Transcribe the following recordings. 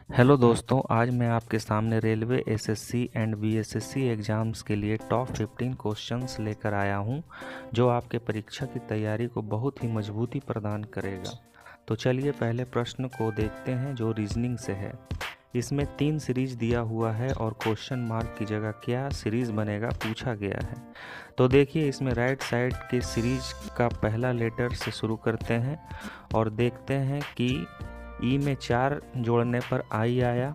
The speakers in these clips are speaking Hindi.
हेलो दोस्तों, आज मैं आपके सामने railway SSC and BSSC exams के लिए टॉप 15 क्वेश्चंस लेकर आया हूं, जो आपके परीक्षा की तैयारी को बहुत ही मजबूती प्रदान करेगा। तो चलिए पहले प्रश्न को देखते हैं, जो रीजनिंग से है। इसमें 3 सीरीज दिया हुआ है और क्वेश्चन मार्क की जगह क्या सीरीज बनेगा पूछा गया है। तो देखिए, इसमें राइट साइड के सीरीज का पहला लेटर से शुरू करते हैं और देखते हैं कि ई में 4 जोड़ने पर आई आया।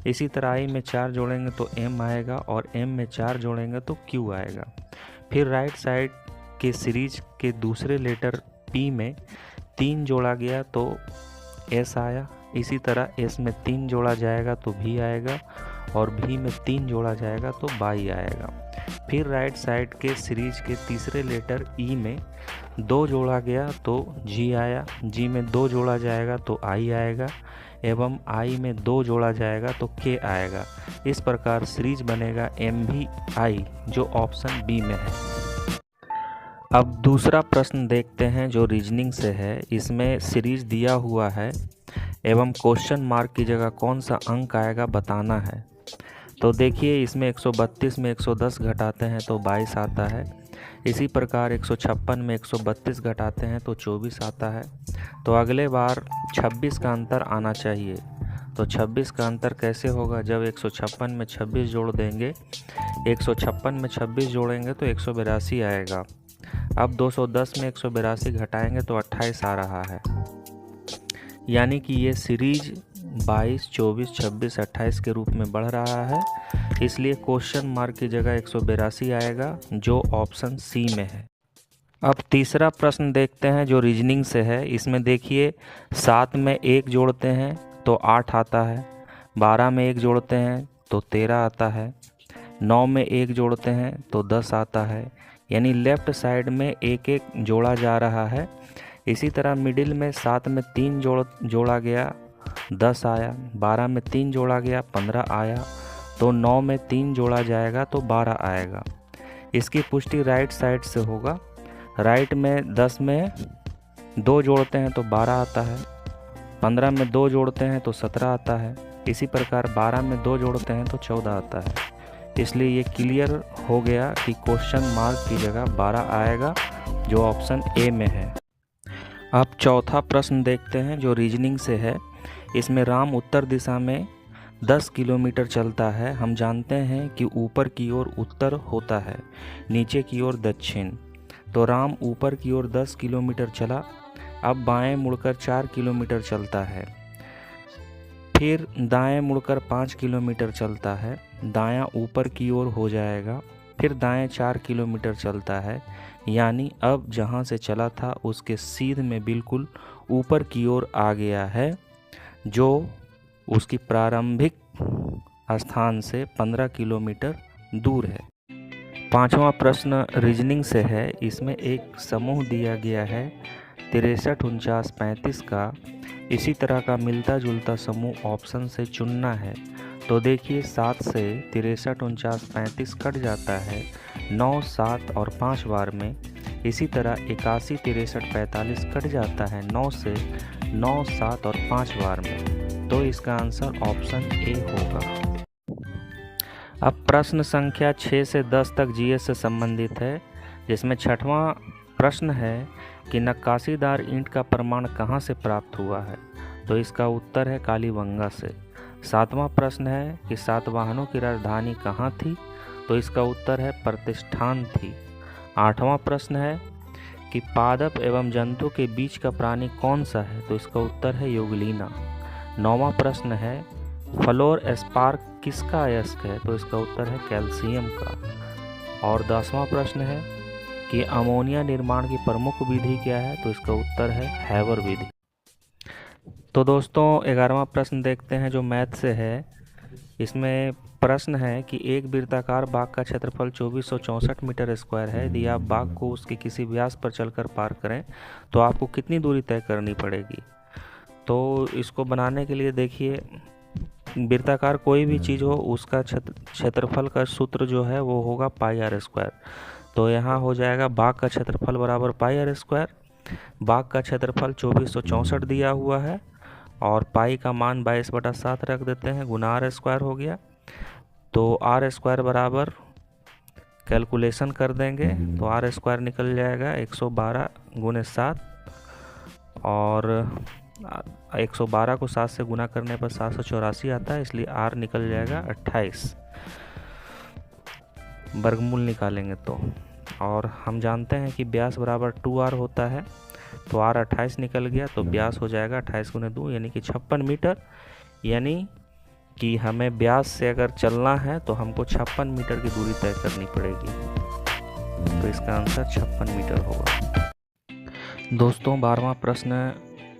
इसी तरह आई में 4 जोड़ेंगे तो एम आएगा और एम में 4 जोड़ेंगे तो क्यू आएगा। फिर राइट साइड के सीरीज के दूसरे लेटर पी में 3 जोड़ा गया तो एस आया। इसी तरह एस में 3 जोड़ा जाएगा तो भी आएगा और भी में 3 जोड़ा जाएगा तो बाई आएगा। फिर राइट साइड के सीरीज के तीसरे लेटर ई में 2 जोड़ा गया तो जी आया। जी में 2 जोड़ा जाएगा तो आई आएगा एवं आई में 2 जोड़ा जाएगा तो के आएगा। इस प्रकार सीरीज बनेगा एम भी आई, जो ऑप्शन बी में है। अब दूसरा प्रश्न देखते हैं, जो रीजनिंग से है। इसमें सीरीज दिया हुआ है एवं क्वेश्चन मार्क की जगह कौन सा अंक आएगा बताना है। तो देखिए, इसमें 132 में 110 घटाते हैं तो 22 आता है। इसी प्रकार 156 में 132 घटाते हैं तो 24 आता है। तो अगले बार 26 का अंतर आना चाहिए। तो 26 का अंतर कैसे होगा? जब 156 में 26 जोड़ देंगे, 156 में 26 जोड़ेंगे तो 182 आएगा। अब 210 में 182 घटाएंगे तो 28 आ रहा है। यानी कि ये सीरीज 22, 24, 26, 28 के रूप में बढ़ रहा है। इसलिए क्वेश्चन मार्क की जगह 182 आएगा, जो ऑप्शन सी में है। अब तीसरा प्रश्न देखते हैं, जो रीजनिंग से है। इसमें देखिए, 7 में 1 जोड़ते हैं तो 8 आता है। 12 में 1 जोड़ते हैं तो 13 आता है। 9 में 1 जोड़ते हैं तो 10 आता है। यानी लेफ्ट साइड में एक एक जोड़ा जा रहा है। इसी तरह मिडिल में 7 में 3 जोड़ा गया 10 आया। 12 में 3 जोड़ा गया 15 आया। तो 9 में 3 जोड़ा जाएगा तो 12 आएगा। इसकी पुष्टि राइट साइड से होगा। राइट में 10 में 2 जोड़ते हैं तो 12 आता है। 15 में 2 जोड़ते हैं तो 17 आता है। इसी प्रकार 12 में 2 जोड़ते हैं तो 14 आता है। इसलिए ये क्लियर हो गया कि क्वेश्चन मार्क की जगह 12 आएगा, जो ऑप्शन ए में है। अब चौथा प्रश्न देखते हैं, जो रीजनिंग से है। इसमें राम उत्तर दिशा में 10 किलोमीटर चलता है। हम जानते हैं कि ऊपर की ओर उत्तर होता है, नीचे की ओर दक्षिण। तो राम ऊपर की ओर 10 किलोमीटर चला। अब बाएं मुड़कर 4 किलोमीटर चलता है। फिर दाएं मुड़कर 5 किलोमीटर चलता है। दायां ऊपर की ओर हो जाएगा। फिर दाएं 4 किलोमीटर चलता है। यानी अब जहां से चला था उसके सीध में बिल्कुल ऊपर की ओर आ गया है, जो उसकी प्रारंभिक स्थान से 15 किलोमीटर दूर है। पांचवा प्रश्न रीजनिंग से है। इसमें एक समूह दिया गया है 63, 49, 35 का। इसी तरह का मिलता जुलता समूह ऑप्शन से चुनना है। तो देखिए, 7 से 63, 49, 35 कट जाता है 9, 7 और 5 बार में। इसी तरह 81, 63, 45 कट जाता है 9 से 9, 7 और 5 बार में। तो इसका आंसर ऑप्शन ए होगा। अब प्रश्न संख्या 6 से 10 तक जीएस से संबंधित है, जिसमें छठवां प्रश्न है कि नक्काशीदार ईंट का प्रमाण कहाँ से प्राप्त हुआ है। तो इसका उत्तर है कालीबंगा से। सातवां प्रश्न है कि सातवाहनों की राजधानी कहाँ थी। तो इसका उत्तर है प्रतिष्ठान थी। आठवां प्रश्न है कि पादप एवं जंतु के बीच का प्राणी कौन सा है। तो इसका उत्तर है युगलीना। नौवां प्रश्न है फ्लोर स्पार्क किसका अयस्क है। तो इसका उत्तर है कैल्शियम का। और 10वां प्रश्न है कि अमोनिया निर्माण की प्रमुख विधि क्या है। तो इसका उत्तर है हैबर विधि। तो दोस्तों, 11वां प्रश्न देखते हैं, जो मैथ से है। इसमें प्रश्न है कि एक वृत्ताकार बाग का क्षेत्रफल 2464 मीटर स्क्वायर है। यदि आप बाग को उसके किसी व्यास पर चलकर पार करें तो आपको कितनी दूरी तय करनी पड़ेगी। तो इसको बनाने के लिए देखिए, वृत्ताकार कोई भी चीज़ हो, उसका क्षेत्रफल का सूत्र जो है वो होगा पाई आर स्क्वायर। तो यहाँ हो जाएगा बाग का क्षेत्रफल बराबर पाई आर स्क्वायर। बाग का क्षेत्रफल 2464 दिया हुआ है और पाई का मान 22/7 रख देते हैं, गुना आर स्क्वायर हो गया। तो आर स्क्वायर बराबर कैलकुलेशन कर देंगे तो आर स्क्वायर निकल जाएगा 112 गुने 7, और 112 को 7 से गुना करने पर 784 आता है, इसलिए आर निकल जाएगा 28, वर्गमूल निकालेंगे तो। और हम जानते हैं कि व्यास बराबर 2r होता है, तो r 28 निकल गया, तो व्यास हो जाएगा 28 गुने 2 यानी कि 56 मीटर। यानी कि हमें व्यास से अगर चलना है तो हमको 56 मीटर की दूरी तय करनी पड़ेगी, तो इसका आंसर 56 मीटर होगा। दोस्तों 12वां प्रश्न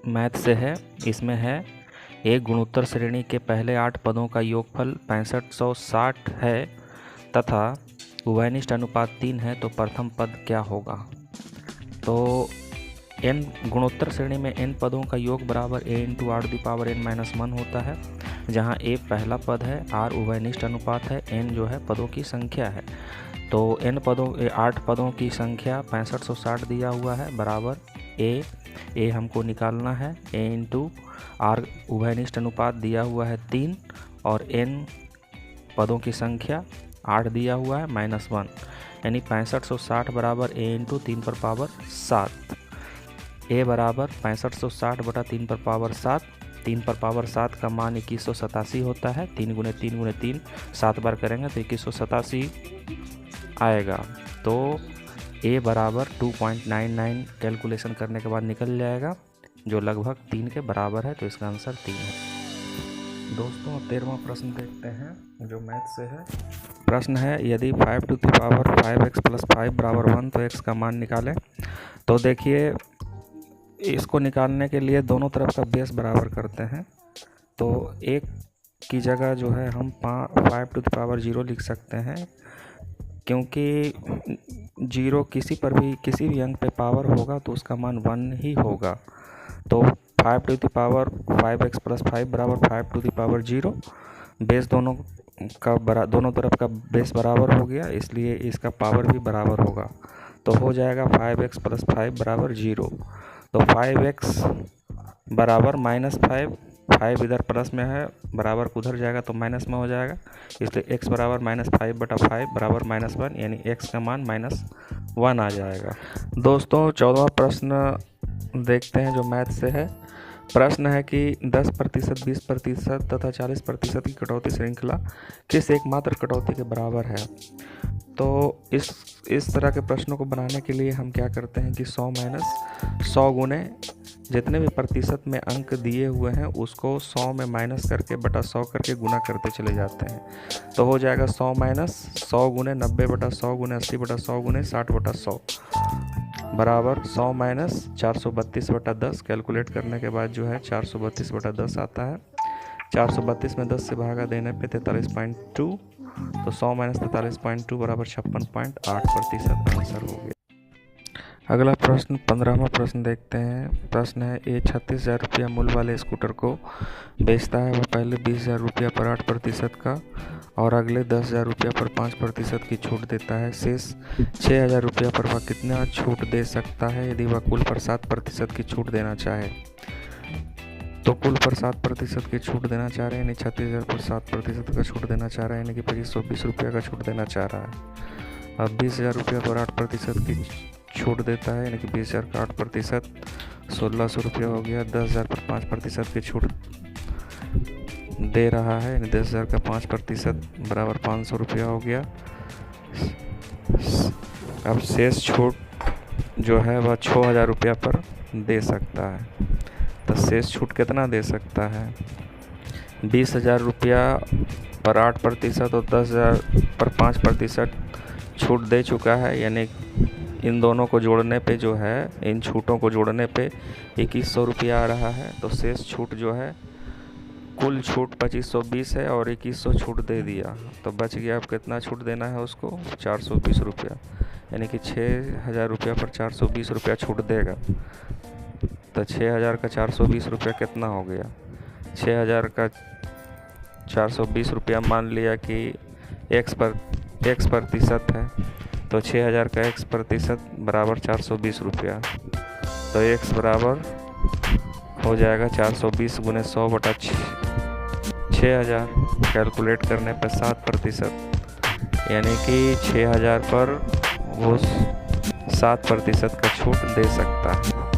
मैथ से है। इसमें है एक गुणोत्तर श्रेणी के पहले 8 पदों का योगफल 6560 है तथा उभयनिष्ठ अनुपात 3 है, तो प्रथम पद क्या होगा। तो n गुणोत्तर श्रेणी में n पदों का योग बराबर a × r⁻n−1 होता है, जहां a पहला पद है, r उभयनिष्ठ अनुपात है, n जो है पदों की संख्या है। तो n पदों 8 पदों की संख्या 6560 दिया हुआ है, बराबर a हमको निकालना है, a × r उभयनिष्ठ अनुपात दिया हुआ है 3, और n पदों की संख्या 8 दिया हुआ है -1, यानी 6560 बराबर a × 3⁻7। a बराबर 6560/3⁻7, 3⁻7 का मान 2187 होता है। 3 × 3 × 3 7 बार करेंगे तो 2187 आएगा। तो a बराबर 2.99 कैलकुलेशन करने के बाद निकल जाएगा, जो लगभग 3 के बराबर है, तो इसका आंसर 3 है। दोस्तों 13वां प्रश्न देखते हैं, जो मैथ से है। प्रश्न है यदि 5⁵ 5x + 5 = 1 तो x का मान निकालें। तो देखिए, इसको निकालने के लिए दोनों तरफ का बेस बराबर करते हैं। तो एक की जगह जो है हम 5⁵0 लिख सकते हैं, क्योंकि 0 किसी भी अंक पे पावर होगा तो उसका मान 1 ही होगा। तो 5⁵5x + 5 = 5⁵0। बेस दोनों तरफ का बेस बराबर हो गया, इसलिए इसका पावर भी बराबर होगा। तो हो जाएगा 5x + 5 = 0। तो 5x बराबर -5, 5 इधर प्लस में है, बराबर उधर जाएगा तो माइनस में हो जाएगा, इसलिए x बराबर -5/5 बराबर -1, यानी x का मान -1 आ जाएगा। दोस्तों 14वां प्रश्न देखते हैं, जो मैथ से है। प्रश्न है कि 10%, 20% तथा 40% की कटौती श्रृंखला किस एकमात्र कटौती के बराबर है। तो इस तरह के प्रश्नों को बनाने के लिए हम क्या करते हैं कि 100 गुने जितने भी प्रतिशत में अंक दिए हुए हैं उसको 100 में माइनस करके बटा 100 करके गुना करते चले जाते हैं। तो हो जाएगा 100 - 100 गुने 90/100 गुने 80/100 गुने 60/100 बराबर 100 - 432/10। कैलकुलेट करने के बाद जो है 432/10 आता है। 432 में 10 से भागा देने पे 43.2, तो 100 - 43.2 बराबर 56.8% आंसर हो गया। अगला प्रश्न 15वां प्रश्न देखते हैं। प्रश्न है ये 36,000 रुपया मूल्य वाले स्कूटर को बेचता है। वह पहले 20,000 रुपया पर 8% का और अगले 10,000 रुपया पर 5% की छूट देता है। शेष 6,000 रुपया पर वह कितना छूट दे सकता है यदि वह कुल पर 7% की छूट देना चाहे। तो कुल पर 7% की छूट देना चाह रहे हैं, यानी 36,000 पर 7% का छूट देना चाह रहे हैं, यानी कि 2520 रुपया का छूट देना चाह रहा है। अब 20,000 रुपया पर 8% की छूट देता है, यानी कि 20,000 का 8% 1,600 रुपया हो गया। 10,000 पर 5% की छूट दे रहा है, यानी 10,000 का 5% बराबर 500 रुपया हो गया। अब शेष छूट जो है वह 6,000 रुपया पर दे सकता है। तो शेष छूट कितना दे सकता है? 20,000 रुपया पर 8% और 10,000 पर 5% छूट दे चुका है, यानी इन दोनों को जोड़ने पे जो है, इन छूटों को जोड़ने पे 2100 रुपया आ रहा है। तो शेष छूट जो है, कुल छूट 2520 है और 2100 छूट दे दिया, तो बच गया। अब कितना छूट देना है उसको? 420 रुपया, यानी कि 6,000 रुपया पर 420 रुपया छूट देगा। तो 6,000 का 420 रुपया कितना हो गया? 6,000 का 420 रुपया मान लिया कि x प्रतिशत है, तो 6,000 का x% बराबर 420 रुपया। तो x बराबर हो जाएगा 420 गुने 100 बटा 6000। कैलकुलेट करने पर 7%, यानी कि 6000 पर वो 7% का छूट दे सकता है।